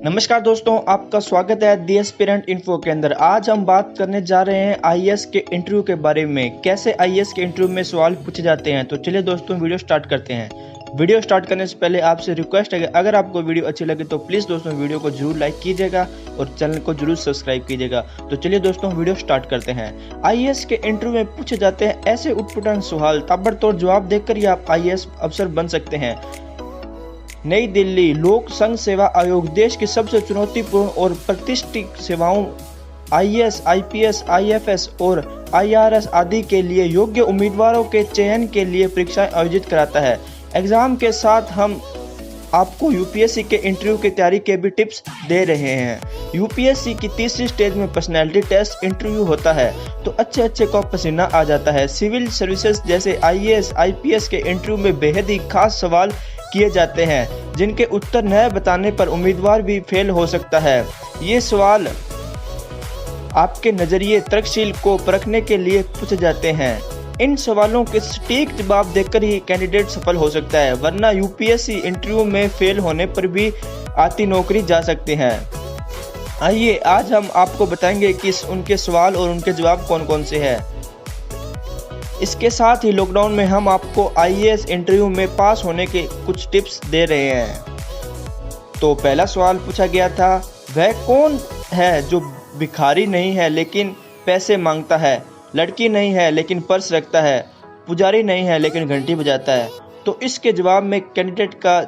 नमस्कार दोस्तों, आपका स्वागत है दी एस्पिरेंट इन्फो के अंदर। आज हम बात करने जा रहे हैं आईएएस के इंटरव्यू के बारे में। कैसे आईएएस के इंटरव्यू में सवाल पूछे जाते हैं। तो चलिए दोस्तों वीडियो स्टार्ट करते हैं। वीडियो स्टार्ट करने से पहले आपसे रिक्वेस्ट है कि अगर आपको वीडियो अच्छी लगे तो प्लीज़ दोस्तों वीडियो को जरूर लाइक कीजिएगा और चैनल को जरूर सब्सक्राइब कीजिएगा। तो चलिए दोस्तों वीडियो स्टार्ट करते हैं। आईएएस के इंटरव्यू में पूछे जाते हैं ऐसे उटपटांग सवाल, ताबड़तोड़ जवाब देकर ही आप आईएएस अफसर बन सकते हैं। नई दिल्ली लोक संघ सेवा आयोग देश की सबसे चुनौतीपूर्ण और प्रतिष्ठित सेवाओं आईएएस, आईपीएस, आईएफएस और आईआरएस आदि के लिए योग्य उम्मीदवारों के चयन के लिए परीक्षाएं आयोजित कराता है। एग्जाम के साथ हम आपको यूपीएससी के इंटरव्यू की तैयारी के भी टिप्स दे रहे हैं। यूपीएससी की तीसरी स्टेज में पर्सनैलिटी टेस्ट इंटरव्यू होता है तो अच्छे को पसीना आ जाता है। सिविल सर्विसेज जैसे आईएएस, आईपीएस के इंटरव्यू में बेहद ही खास सवाल किए जाते हैं जिनके उत्तर न बताने पर उम्मीदवार भी फेल हो सकता है। ये सवाल आपके नजरिए तर्कशील को परखने के लिए पूछे जाते हैं। इन सवालों के सटीक जवाब देकर ही कैंडिडेट सफल हो सकता है, वरना यूपीएससी इंटरव्यू में फेल होने पर भी आती नौकरी जा सकती है। आइए आज हम आपको बताएंगे कि उनके सवाल और उनके जवाब कौन कौन से हैं। इसके साथ ही लॉकडाउन में हम आपको आईएएस इंटरव्यू में पास होने के कुछ टिप्स दे रहे हैं। तो पहला सवाल पूछा गया था, वह कौन है जो भिखारी नहीं है लेकिन पैसे मांगता है, लड़की नहीं है लेकिन पर्स रखता है, पुजारी नहीं है लेकिन घंटी बजाता है। तो इसके जवाब में कैंडिडेट का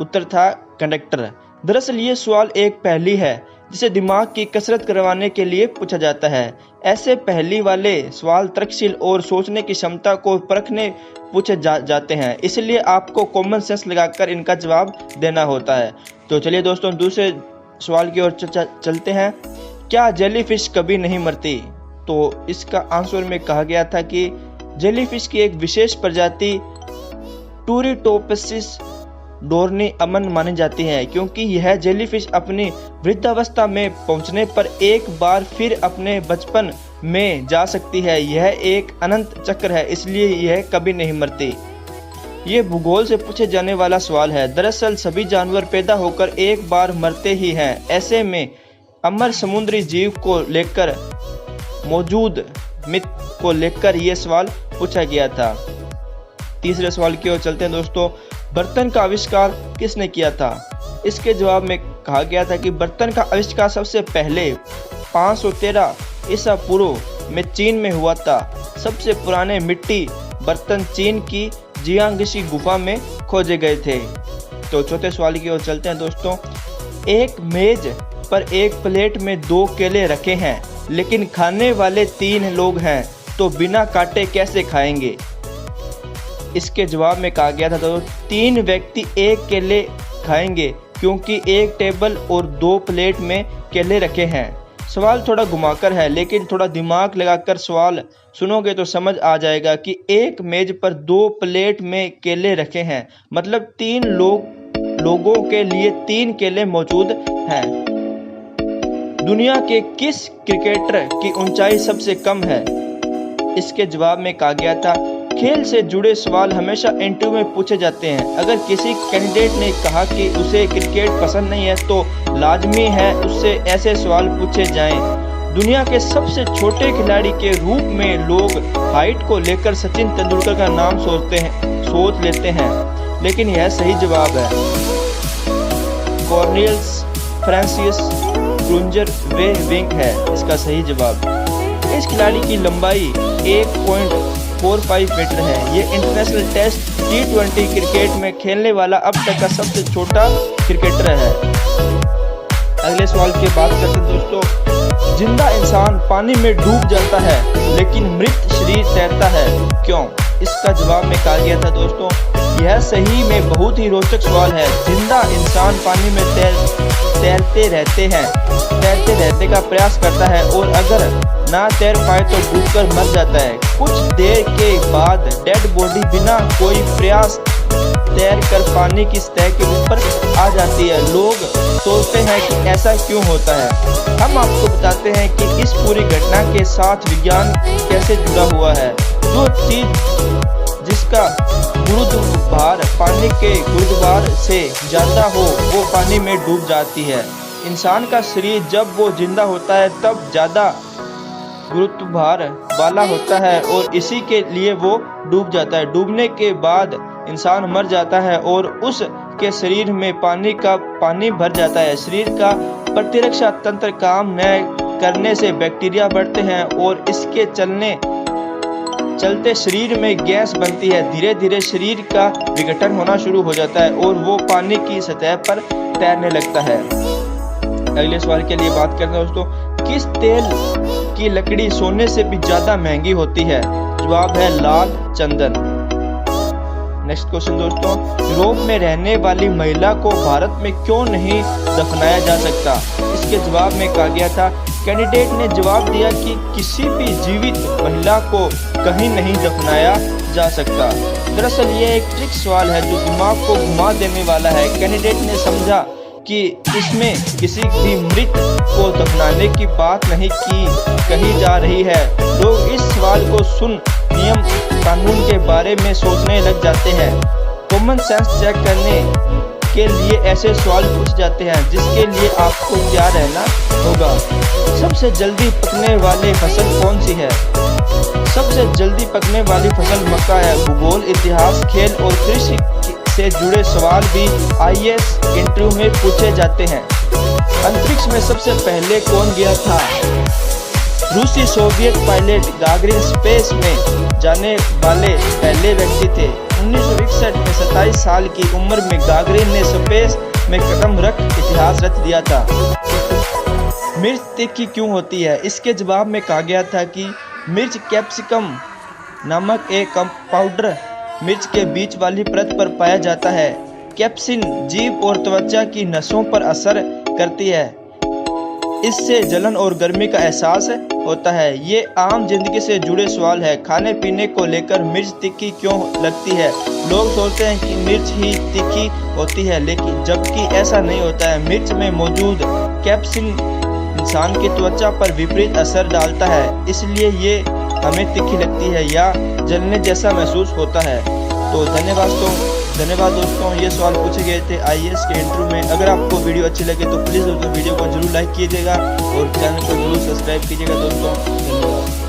उत्तर था कंडक्टर। दरअसल ये सवाल एक पहेली है जिसे दिमाग की कसरत करवाने के लिए पूछा जाता है। ऐसे पहेली वाले सवाल तर्कशील और सोचने की क्षमता को परखने पूछे जाते हैं, इसलिए आपको कॉमन सेंस लगाकर इनका जवाब देना होता है। तो चलिए दोस्तों दूसरे सवाल की ओर चलते हैं। क्या जेलीफिश कभी नहीं मरती? तो इसका आंसर में कहा गया था कि जेलीफिश की एक विशेष प्रजाति टूरिटोपसिस डोर्नी अमन मानी जाती है, क्योंकि यह जेलीफिश अपनी वृद्धावस्था में पहुंचने पर एक बार फिर अपने बचपन में जा सकती है। यह एक अनंत चक्र है, इसलिए यह कभी नहीं मरती। ये भूगोल से पूछे जाने वाला सवाल है। दरअसल सभी जानवर पैदा होकर एक बार मरते ही हैं। ऐसे में अमर समुद्री जीव को लेकर मौजूद मिथ को लेकर यह सवाल पूछा गया था। तीसरे सवाल की ओर चलते हैं दोस्तों। बर्तन का आविष्कार किसने किया था? इसके जवाब में कहा गया था कि बर्तन का आविष्कार सबसे पहले 513 ईसा पूर्व में चीन में हुआ था। सबसे पुराने मिट्टी बर्तन चीन की जियांगशी गुफा में खोजे गए थे। तो चौथे सवाल की ओर चलते हैं दोस्तों। एक मेज पर एक प्लेट में 2 केले रखे हैं लेकिन खाने वाले 3 लोग हैं, तो बिना काटे कैसे खाएंगे? इसके जवाब में कहा गया था तो 3 व्यक्ति एक केले खाएंगे क्योंकि एक टेबल और 2 प्लेट में केले रखे हैं। सवाल थोड़ा घुमाकर है, लेकिन थोड़ा दिमाग लगाकर सवाल सुनोगे तो समझ आ जाएगा कि एक मेज पर 2 प्लेट में केले रखे हैं, मतलब 3 लोगों के लिए 3 केले मौजूद हैं। दुनिया के किस क्रिकेटर की ऊंचाई सबसे कम है? इसके जवाब में कहा गया था खेल से जुड़े सवाल हमेशा इंटरव्यू में पूछे जाते हैं। अगर किसी कैंडिडेट ने कहा कि उसे क्रिकेट पसंद नहीं है तो लाजमी है उससे ऐसे सवाल पूछे जाएं। दुनिया के सबसे छोटे खिलाड़ी के रूप में लोग हाइट को लेकर सचिन तेंदुलकर का नाम सोच लेते हैं, लेकिन यह सही जवाब है कॉर्नेलियस फ्रांसिस क्रूंजर वे विंग है इसका सही जवाब। इस खिलाड़ी की लंबाई 1.45 मीटर है। ये इंटरनेशनल टेस्ट T20 क्रिकेट में खेलने वाला अब तक का सबसे छोटा क्रिकेटर है। अगले सवाल की बात करते हैं दोस्तों। जिंदा इंसान पानी में डूब जाता है लेकिन मृत शरीर तैरता है, क्यों? इसका जवाब में कहा गया था दोस्तों यह सही में बहुत ही रोचक सवाल है। जिंदा इंसान पानी में तैरते रहने का प्रयास करता है और अगर ना तैर पाए तो डूबकर मर जाता है। कुछ देर के बाद डेड बॉडी बिना कोई प्रयास तैर कर पानी की सतह के ऊपर आ जाती है। लोग सोचते हैं कि ऐसा क्यों होता है। हम आपको बताते हैं कि इस पूरी घटना के साथ विज्ञान कैसे जुड़ा हुआ है। जो चीज जिसका गुरुत्वाकर्षण पानी के गुरुत्वाकर्षण से ज़्यादा हो वो पानी में डूब जाती है। इंसान का शरीर जब वो जिंदा होता है तब ज़्यादा गुरुत्वाकर्षण वाला होता है और इसी के लिए वो डूब जाता है। डूबने के बाद इंसान मर जाता है और उसके शरीर में पानी भर जाता है। शरीर का प्रतिरक्षा तंत्र काम न करने से बैक्टीरिया बढ़ते हैं और इसके चलते शरीर में गैस बनती है। धीरे धीरे शरीर का विघटन होना शुरू हो जाता है और वो पानी की सतह पर तैरने लगता है। अगले सवाल के लिए बात करते हैं दोस्तों, किस तेल की लकड़ी सोने से भी ज्यादा महंगी होती है? जवाब है लाल चंदन। नेक्स्ट क्वेश्चन दोस्तों, यूरोप में रहने वाली महिला को भारत में क्यों नहीं दफनाया जा सकता? इसके जवाब में कहा गया था, कैंडिडेट ने जवाब दिया कि किसी भी जीवित महिला को कहीं नहीं दफनाया जा सकता। दरअसल ये एक ट्रिक सवाल है जो दिमाग को घुमा देने वाला है। कैंडिडेट ने समझा कि इसमें किसी भी मृत को दफनाने की बात नहीं कही जा रही है। लोग इस सवाल को सुन नियम कानून के बारे में सोचने लग जाते हैं। कॉमन सेंस चेक करने के लिए ऐसे सवाल पूछे जाते हैं जिसके लिए आपको तैयार रहना होगा। सबसे जल्दी पकने वाली फसल कौन सी है? सबसे जल्दी पकने वाली फसल मक्का है। भूगोल, इतिहास, खेल और कृषि से जुड़े सवाल भी आईएएस इंटरव्यू में पूछे जाते हैं। अंतरिक्ष में सबसे पहले कौन गया था? रूसी सोवियत पायलट गागरिन स्पेस में जाने वाले पहले व्यक्ति थे। 1961 में 27 साल की उम्र में गागरिन ने स्पेस में कदम रख इतिहास रच दिया था। मिर्च तीखी क्यों होती है? इसके जवाब में कहा गया था कि मिर्च कैप्सिकम नामक एक पाउडर मिर्च के बीच वाली परत पर पाया जाता है। कैप्सिन जीभ और त्वचा की नसों पर असर करती है। इससे जलन और गर्मी का एहसास होता है। ये आम जिंदगी से जुड़े सवाल है। खाने पीने को लेकर मिर्च तीखी क्यों लगती है? लोग सोचते हैं कि मिर्च ही तीखी होती है, लेकिन जबकि ऐसा नहीं होता है। मिर्च में मौजूद कैप्सिन इंसान की त्वचा पर विपरीत असर डालता है, इसलिए ये हमें तीखी लगती है या जलने जैसा महसूस होता है। तो धन्यवाद दोस्तों, ये सवाल पूछे गए थे आईएएस के इंटरव्यू में। अगर आपको वीडियो अच्छी लगे तो प्लीज़ दोस्तों वीडियो को जरूर लाइक कीजिएगा और चैनल को जरूर सब्सक्राइब कीजिएगा दोस्तों। धन्यवाद।